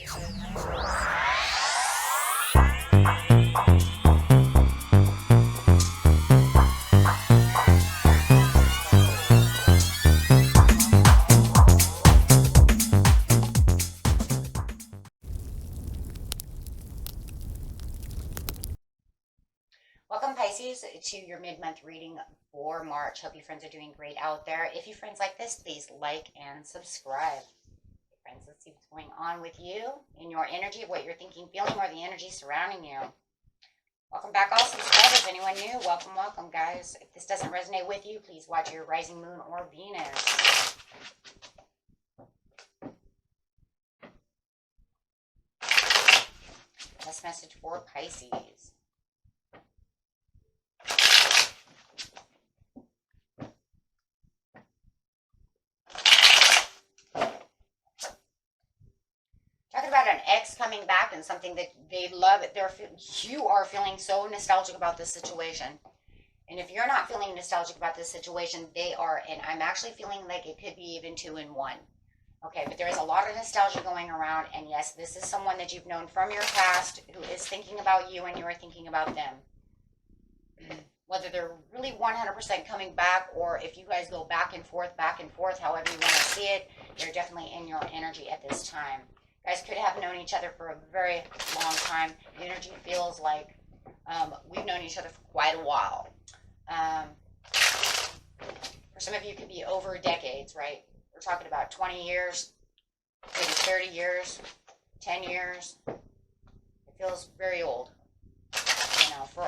Welcome, Pisces, to your mid-month reading for March. Hope you friends are doing great out there. If you friends like this, please like and subscribe. Friends, let's see what's going on with you in your energy, what you're thinking, feeling, or the energy surrounding you. Welcome back, all subscribers. Anyone new? Welcome, welcome, guys. If this doesn't resonate with you, please watch your rising moon or Venus. This message for Pisces. Talking about an ex coming back and something that they love. You are feeling so nostalgic about this situation. And if you're not feeling nostalgic about this situation, they are. And I'm actually feeling like it could be even 2 in 1. Okay, but there is a lot of nostalgia going around. And yes, this is someone that you've known from your past who is thinking about you and you're thinking about them. Whether they're really 100% coming back or if you guys go back and forth, however you want to see it, they're definitely in your energy at this time. You guys could have known each other for a very long time. The energy feels like we've known each other for quite a while. For some of you, it could be over decades, right? We're talking about 20 years, maybe 30 years, 10 years. It feels very old, you know, for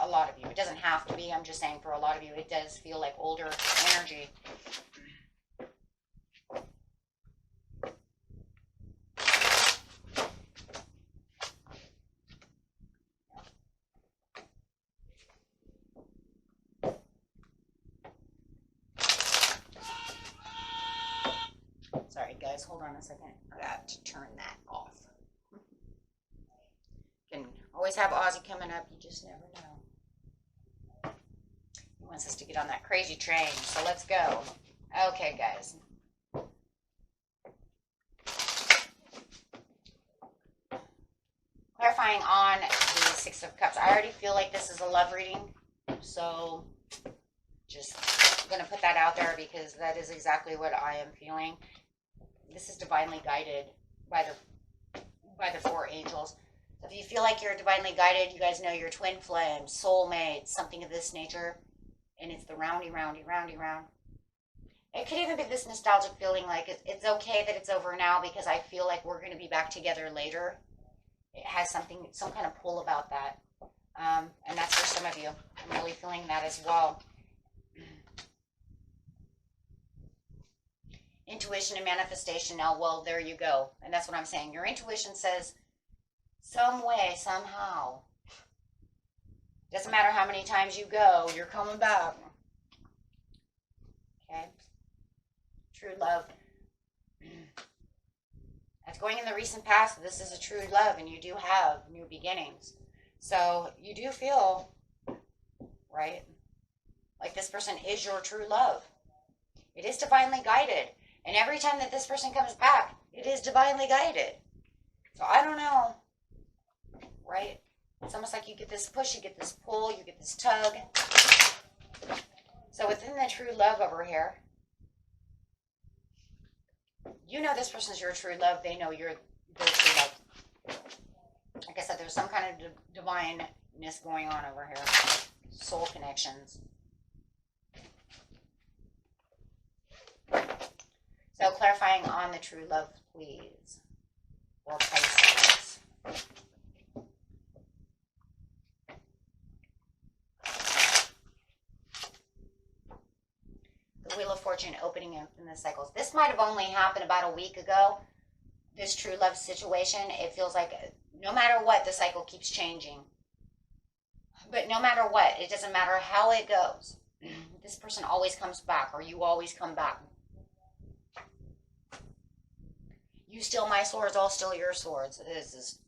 a lot of you. It doesn't have to be. I'm just saying for a lot of you, it does feel like older energy. Sorry, guys, hold on a second. I got to turn that off. You can always have Ozzy coming up. You just never know. He wants us to get on that crazy train, so let's go. Okay, guys. Clarifying on the 6 of Cups. I already feel like this is a love reading, so just going to put that out there because that is exactly what I am feeling. This is divinely guided by the 4 angels. So if you feel like you're divinely guided, you guys know your twin flames, soulmates, something of this nature, and it's the round. It could even be this nostalgic feeling like it's okay that it's over now because I feel like we're going to be back together later. It has some kind of pull about that. And that's for some of you. I'm really feeling that as well. Intuition and manifestation. Now, well, there you go. And that's what I'm saying. Your intuition says some way, somehow. Doesn't matter how many times you go, you're coming back. Okay. True love. That's going in the recent past. This is a true love, and you do have new beginnings. So you do feel, right, like this person is your true love. It is divinely guided. And every time that this person comes back, it is divinely guided. So I don't know, right? It's almost like you get this push, you get this pull, you get this tug. So within the true love over here, you know this person's your true love. They know you're their true love. Like I said, there's some kind of divineness going on over here. Soul connections. So clarifying on the true love, please. Or Pisces. The Wheel of Fortune opening in the cycles. This might have only happened about a week ago. This true love situation, it feels like no matter what, the cycle keeps changing. But no matter what, it doesn't matter how it goes. This person always comes back, or you always come back. You steal my swords, I'll steal your swords. This is,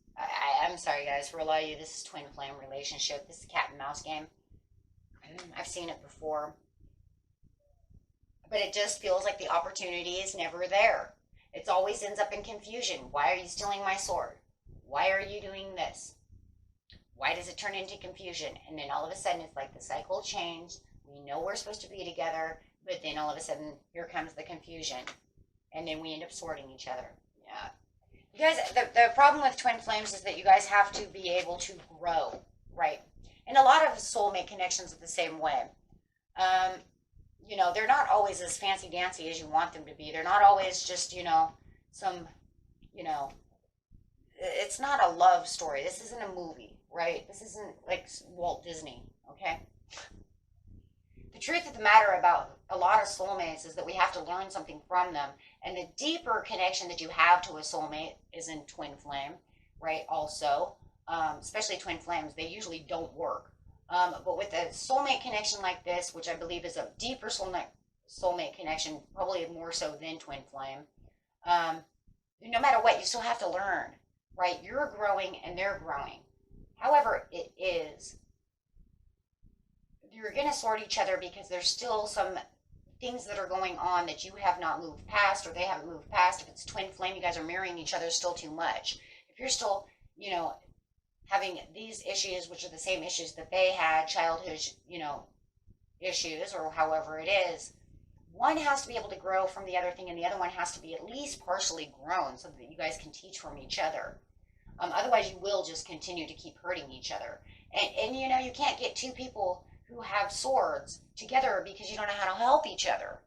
I'm sorry guys, for a lot of you, this is twin flame relationship. This is a cat and mouse game. I've seen it before. But it just feels like the opportunity is never there. It always ends up in confusion. Why are you stealing my sword? Why are you doing this? Why does it turn into confusion? And then all of a sudden it's like the cycle changed. We know we're supposed to be together, but then all of a sudden here comes the confusion. And then we end up sorting each other. Yeah. You guys, the problem with twin flames is that you guys have to be able to grow, right? And a lot of soulmate connections are the same way. You know, they're not always as fancy dancy as you want them to be. They're not always just, you know, some, you know, it's not a love story. This isn't a movie, right? This isn't like Walt Disney, okay? The truth of the matter about a lot of soulmates is that we have to learn something from them. And the deeper connection that you have to a soulmate is in twin flame, right? Also, especially twin flames, they usually don't work. But with a soulmate connection like this, which I believe is a deeper soulmate connection, probably more so than twin flame, no matter what, you still have to learn, right? You're growing and they're growing. However it is, you're going to sort each other because there's still some things that are going on that you have not moved past or they haven't moved past. If it's twin flame, you guys are mirroring each other still too much. If you're still, you know, having these issues, which are the same issues that they had, childhood, you know, issues, or however it is, one has to be able to grow from the other thing, and the other one has to be at least partially grown so that you guys can teach from each other. Otherwise, you will just continue to keep hurting each other. And you know, you can't get two people who have swords together because you don't know how to help each other,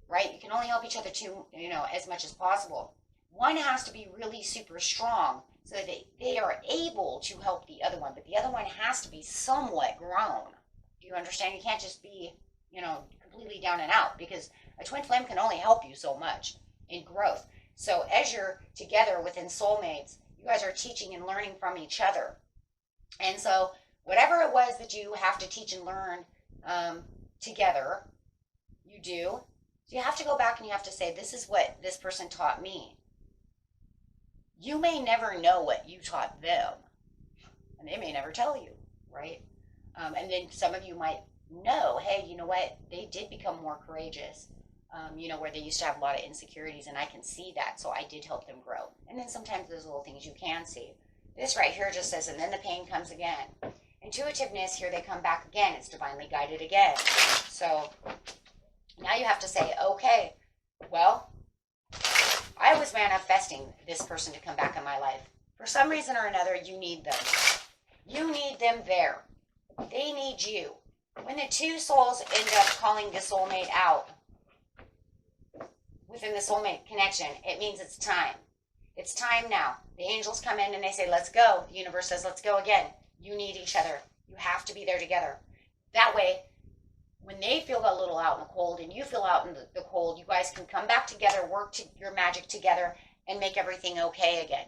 right? You can only help each other you know, as much as possible. One has to be really super strong so that they are able to help the other one, but the other one has to be somewhat grown. Do you understand? You can't just be, you know, completely down and out, because a twin flame can only help you so much in growth. So as you're together within soulmates, you guys are teaching and learning from each other. And so whatever it was that you have to teach and learn together, you do. So you have to go back and you have to say, this is what this person taught me. You may never know what you taught them, and they may never tell you, right? And then some of you might know, hey, you know what? They did become more courageous, you know, where they used to have a lot of insecurities, and I can see that, so I did help them grow. And then sometimes there's little things you can see. This right here just says, and then the pain comes again. Intuitiveness, here they come back again. It's divinely guided again. So now you have to say, okay, well, I was manifesting this person to come back in my life. For some reason or another, you need them. You need them there. They need you. When the two souls end up calling the soulmate out within the soulmate connection, it means it's time. It's time now. The angels come in and they say, let's go. The universe says, let's go again. You need each other. You have to be there together. That way, when they feel a little out in the cold and you feel out in the cold, you guys can come back together, work your magic together, and make everything okay again.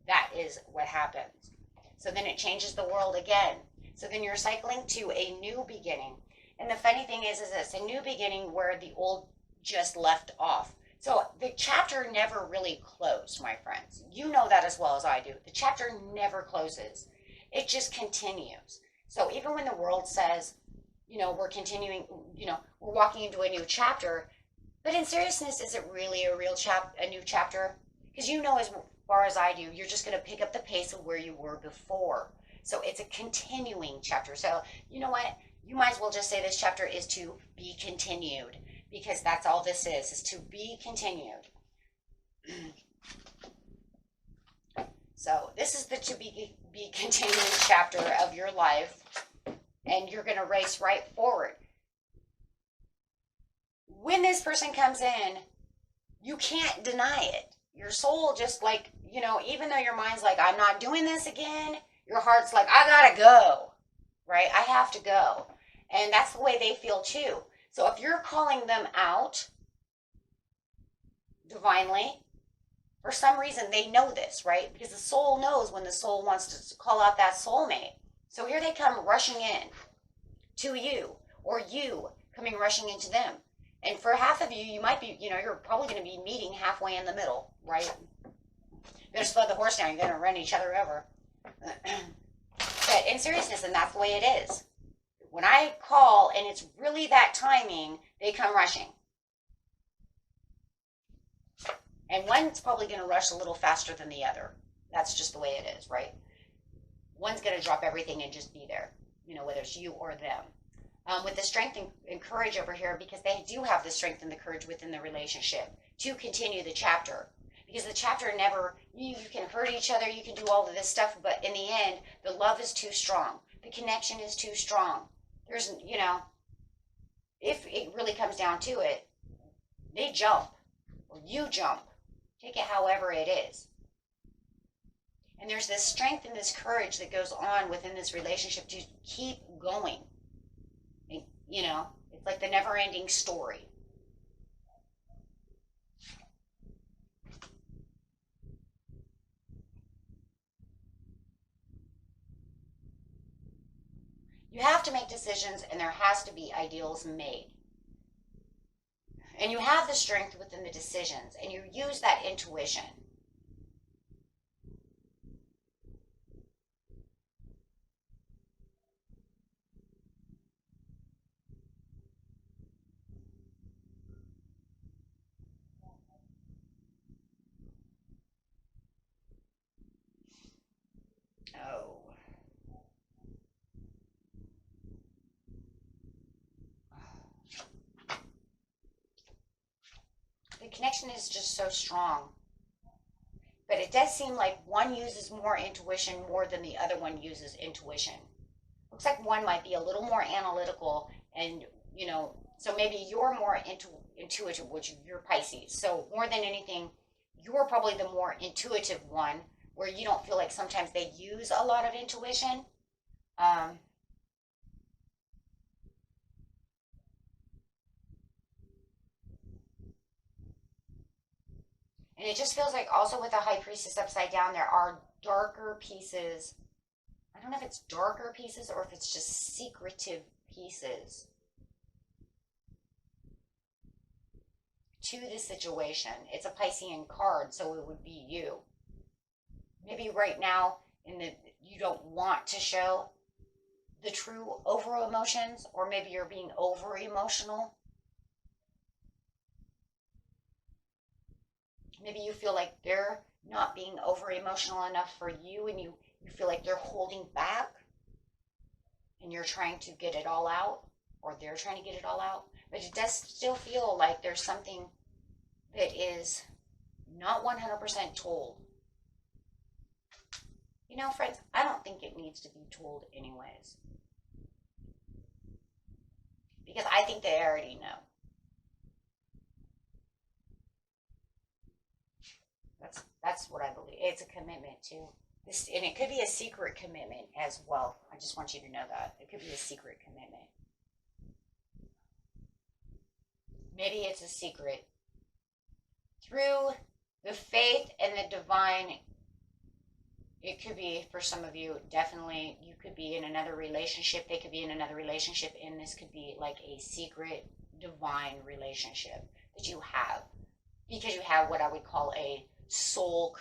That is what happens. So then it changes the world again. So then you're cycling to a new beginning. And the funny thing is it's a new beginning where the old just left off. So the chapter never really closed, my friends. You know that as well as I do. The chapter never closes. It just continues. So even when the world says, you know, we're continuing, you know, we're walking into a new chapter, but in seriousness, is it really a new chapter? Because you know as far as I do, you're just going to pick up the pace of where you were before. So it's a continuing chapter. So you know what? You might as well just say this chapter is to be continued, because that's all this is to be continued. So this is the to be continued chapter of your life, and you're going to race right forward. When this person comes in, you can't deny it. Your soul just like, you know, even though your mind's like, I'm not doing this again, your heart's like, I gotta go, right? I have to go. And that's the way they feel too. So if you're calling them out divinely, for some reason they know this, right? Because the soul knows when the soul wants to call out that soulmate. So here they come rushing in to you, or you coming rushing into them. And for half of you, you might be, you know, you're probably going to be meeting halfway in the middle, right? You're going to slow the horse down. You're going to run each other over. But in seriousness, and that's the way it is. When I call and it's really that timing, they come rushing. And one's probably going to rush a little faster than the other. That's just the way it is, right? One's going to drop everything and just be there, you know, whether it's you or them. With the strength and courage over here, because they do have the strength and the courage within the relationship to continue the chapter. Because the chapter never, you can hurt each other, you can do all of this stuff, but in the end, the love is too strong. The connection is too strong. There's, you know, if it really comes down to it, they jump, or you jump. Take it however it is. And there's this strength and this courage that goes on within this relationship to keep going. And, you know, it's like the never-ending story. You have to make decisions, and there has to be ideals made. And you have the strength within the decisions, and you use that intuition. Oh. The connection is just so strong. But it does seem like one uses more intuition more than the other one uses intuition. Looks like one might be a little more analytical and, you know, so maybe you're more intuitive, which you're Pisces. So more than anything, you're probably the more intuitive one where you don't feel like sometimes they use a lot of intuition. And it just feels like also with the High Priestess upside down, there are darker pieces. I don't know if it's darker pieces or if it's just secretive pieces to the situation. It's a Piscean card, so it would be you. Maybe right now you don't want to show the true over emotions, or maybe you're being over emotional. Maybe you feel like they're not being over emotional enough for you, and you feel like they're holding back and you're trying to get it all out, or they're trying to get it all out. But it does still feel like there's something that is not 100% told. You know, friends, I don't think it needs to be told anyways. Because I think they already know. That's what I believe. It's a commitment too. This, and it could be a secret commitment as well. I just want you to know that. It could be a secret commitment. Maybe it's a secret. Through the faith and the divine, it could be, for some of you, definitely, you could be in another relationship. They could be in another relationship, and this could be like a secret divine relationship that you have. Because you have what I would call a soul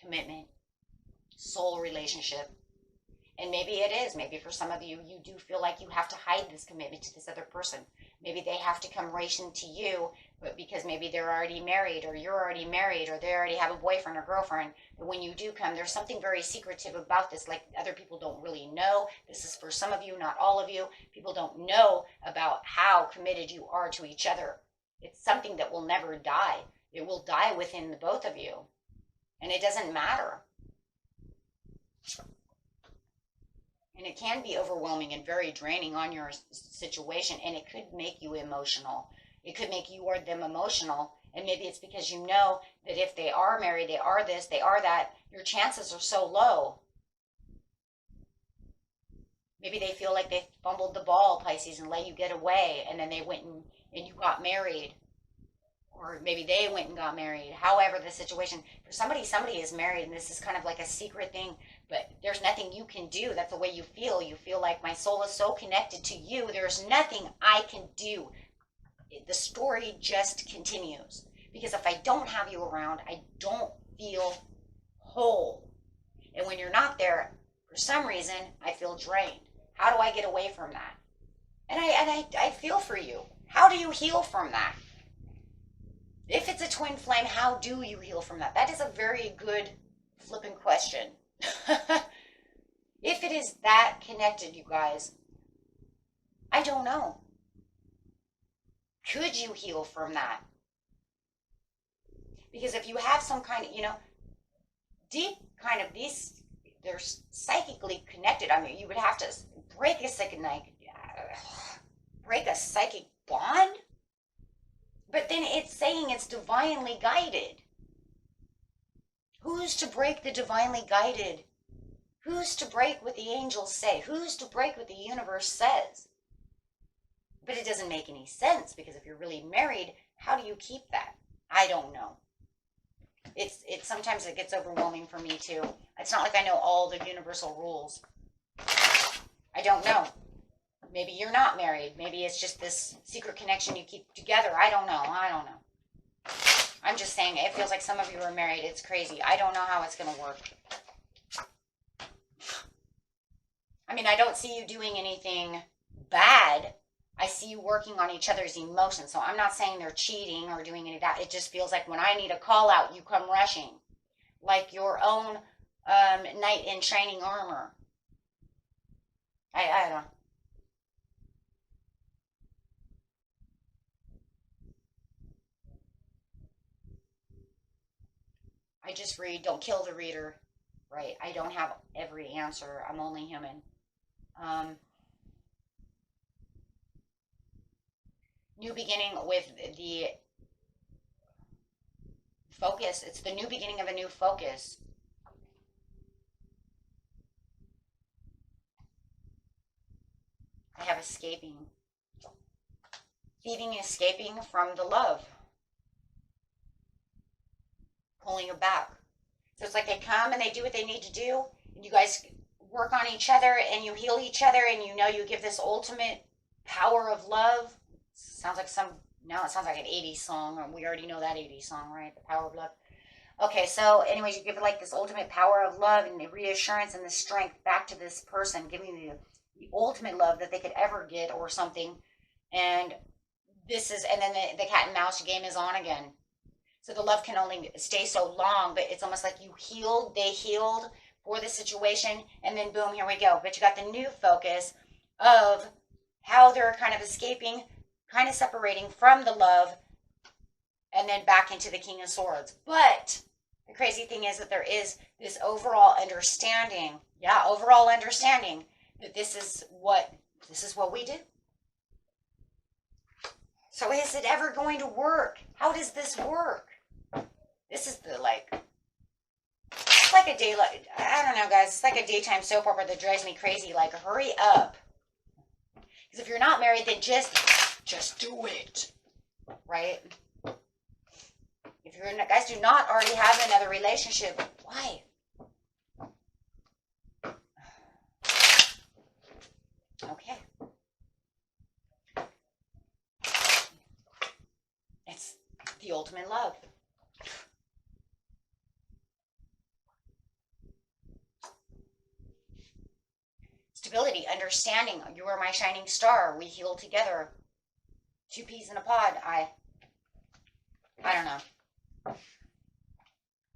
commitment, soul relationship. And maybe it is. Maybe for some of you, you do feel like you have to hide this commitment to this other person. Maybe they have to come racing to you, but because maybe they're already married, or you're already married, or they already have a boyfriend or girlfriend. But when you do come, there's something very secretive about this, like other people don't really know. This is for some of you, not all of you. People don't know about how committed you are to each other. It's something that will never die. It will die within the both of you. And it doesn't matter. And it can be overwhelming and very draining on your situation. And it could make you emotional. It could make you or them emotional. And maybe it's because you know that if they are married, they are this, they are that, your chances are so low. Maybe they feel like they fumbled the ball, Pisces, and let you get away. And then they went and you got married. Or maybe they went and got married. However, the situation, for somebody is married, and this is kind of like a secret thing, but there's nothing you can do. That's the way you feel. You feel like my soul is so connected to you. There's nothing I can do. The story just continues. Because if I don't have you around, I don't feel whole. And when you're not there, for some reason, I feel drained. How do I get away from that? And I feel for you. How do you heal from that? If it's a twin flame, how do you heal from that? That is a very good flipping question. If it is that connected, you guys, I don't know. Could you heal from that? Because if you have some kind of, deep kind of these, they're psychically connected. I mean, you would have to break a psychic bond. But then it's saying it's divinely guided. Who's to break the divinely guided? Who's to break what the angels say? Who's to break what the universe says? But it doesn't make any sense, because if you're really married, how do you keep that? I don't know. It's sometimes it gets overwhelming for me too. It's not like I know all the universal rules. I don't know. Maybe you're not married. Maybe it's just this secret connection you keep together. I don't know. I'm just saying, it feels like some of you are married. It's crazy. I don't know how it's going to work. I mean, I don't see you doing anything bad. I see you working on each other's emotions. So I'm not saying they're cheating or doing any of that. It just feels like when I need a call out, you come rushing. Like your own knight in shining armor. I don't know. I just read, don't kill the reader, right? I don't have every answer. I'm only human. New beginning with the focus. It's the new beginning of a new focus. I have escaping. Thieving, escaping from the love. Pulling it back. So it's like they come and they do what they need to do, and you guys work on each other and you heal each other, and you give this ultimate power of love. Sounds like now it sounds like an 80s song. We already know that 80s song, right? The power of love. Okay, so anyways, you give it like this ultimate power of love and the reassurance and the strength back to this person, giving the ultimate love that they could ever get or something. And then the cat and mouse game is on again. So the love can only stay so long, but it's almost like they healed for the situation, and then boom, here we go. But you got the new focus of how they're kind of escaping, kind of separating from the love, and then back into the King of Swords. But the crazy thing is that there is this overall understanding, that this is what we do. So is it ever going to work? How does this work? This is it's like a daylight, I don't know, guys. It's like a daytime soap opera that drives me crazy. Like, hurry up. Because if you're not married, then just do it. Right? If you guys do not already have another relationship, why? Okay. It's the ultimate love. Stability, understanding. You are my shining star. We heal together. Two peas in a pod. I don't know.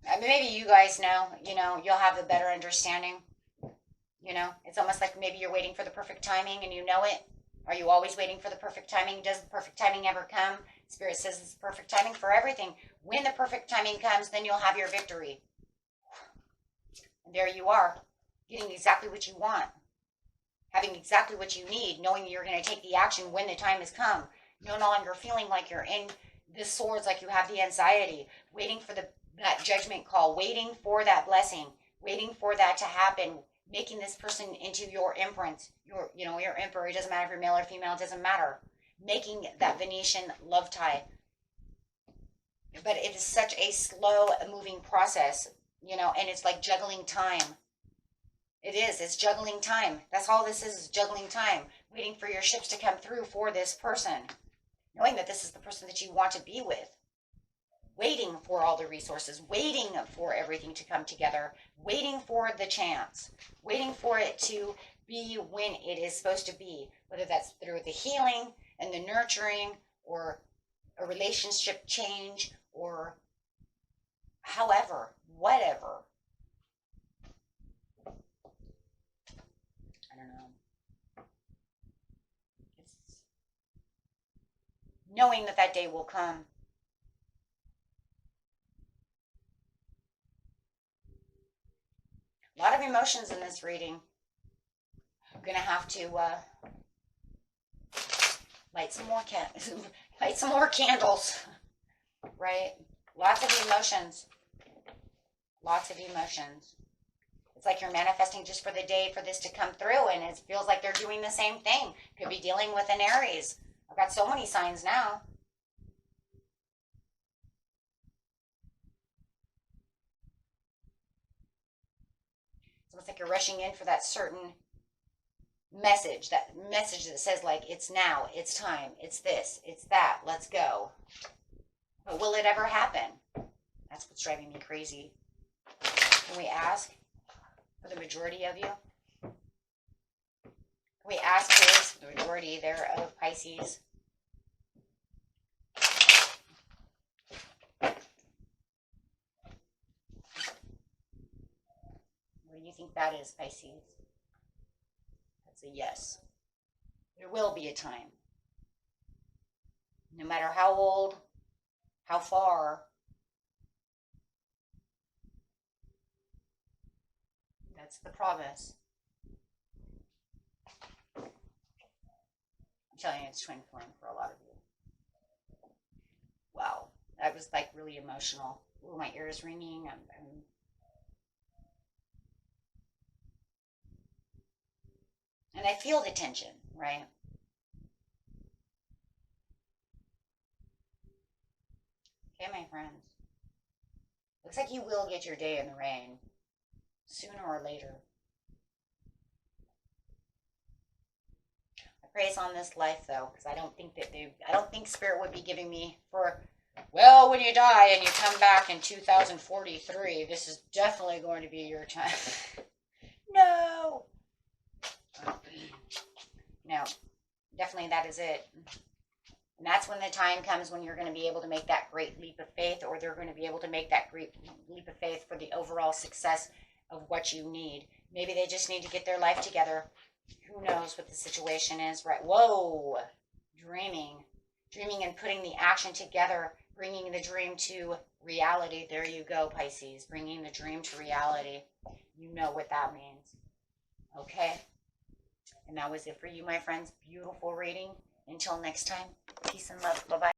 I mean, maybe you guys know. You'll have a better understanding. It's almost like maybe you're waiting for the perfect timing and you know it. Are you always waiting for the perfect timing? Does the perfect timing ever come? Spirit says it's the perfect timing for everything. When the perfect timing comes, then you'll have your victory. And there you are, getting exactly what you want. Having exactly what you need, knowing you're going to take the action when the time has come. No longer feeling like you're in the swords, like you have the anxiety, waiting for that judgment call, waiting for that blessing, waiting for that to happen, making this person into your imprint, your emperor. It doesn't matter if you're male or female, it doesn't matter. Making that Venetian love tie. But it is such a slow moving process, and it's like juggling time. It is. It's juggling time. That's all this is juggling time. Waiting for your ships to come through for this person. Knowing that this is the person that you want to be with. Waiting for all the resources. Waiting for everything to come together. Waiting for the chance. Waiting for it to be when it is supposed to be. Whether that's through the healing and the nurturing, or a relationship change, or however, whatever. I don't know. It's knowing that that day will come. A lot of emotions in this reading. I'm gonna have to light some more light some more candles, right? Lots of emotions. Lots of emotions. It's like you're manifesting just for the day for this to come through, and it feels like they're doing the same thing. Could be dealing with an Aries. I've got so many signs now. It's almost like you're rushing in for that certain message, that says like, it's now, it's time, it's this, it's that, let's go. But will it ever happen? That's what's driving me crazy. Can we ask for the majority of you? Can we ask this for the majority there of Pisces? What do you think that is, Pisces? That's a yes. There will be a time. No matter how old, how far, that's the promise. I'm telling you, it's twin flame for a lot of you. Wow, that was like really emotional. Ooh, my ear is ringing. And I feel the tension, right? Okay, my friends. Looks like you will get your day in the rain, sooner or later. I praise on this life, though, because I don't think Spirit would be giving me for, well, when you die and you come back in 2043, this is definitely going to be your time. No! No, definitely that is it. And that's when the time comes when you're going to be able to make that great leap of faith, or they're going to be able to make that great leap of faith for the overall success of what you need. Maybe they just need to get their life together. Who knows what the situation is, right? Whoa, dreaming and putting the action together, bringing the dream to reality. There you go, Pisces, bringing the dream to reality. You know what that means. Okay. And that was it for you, my friends. Beautiful reading. Until next time, peace and love. Bye-bye.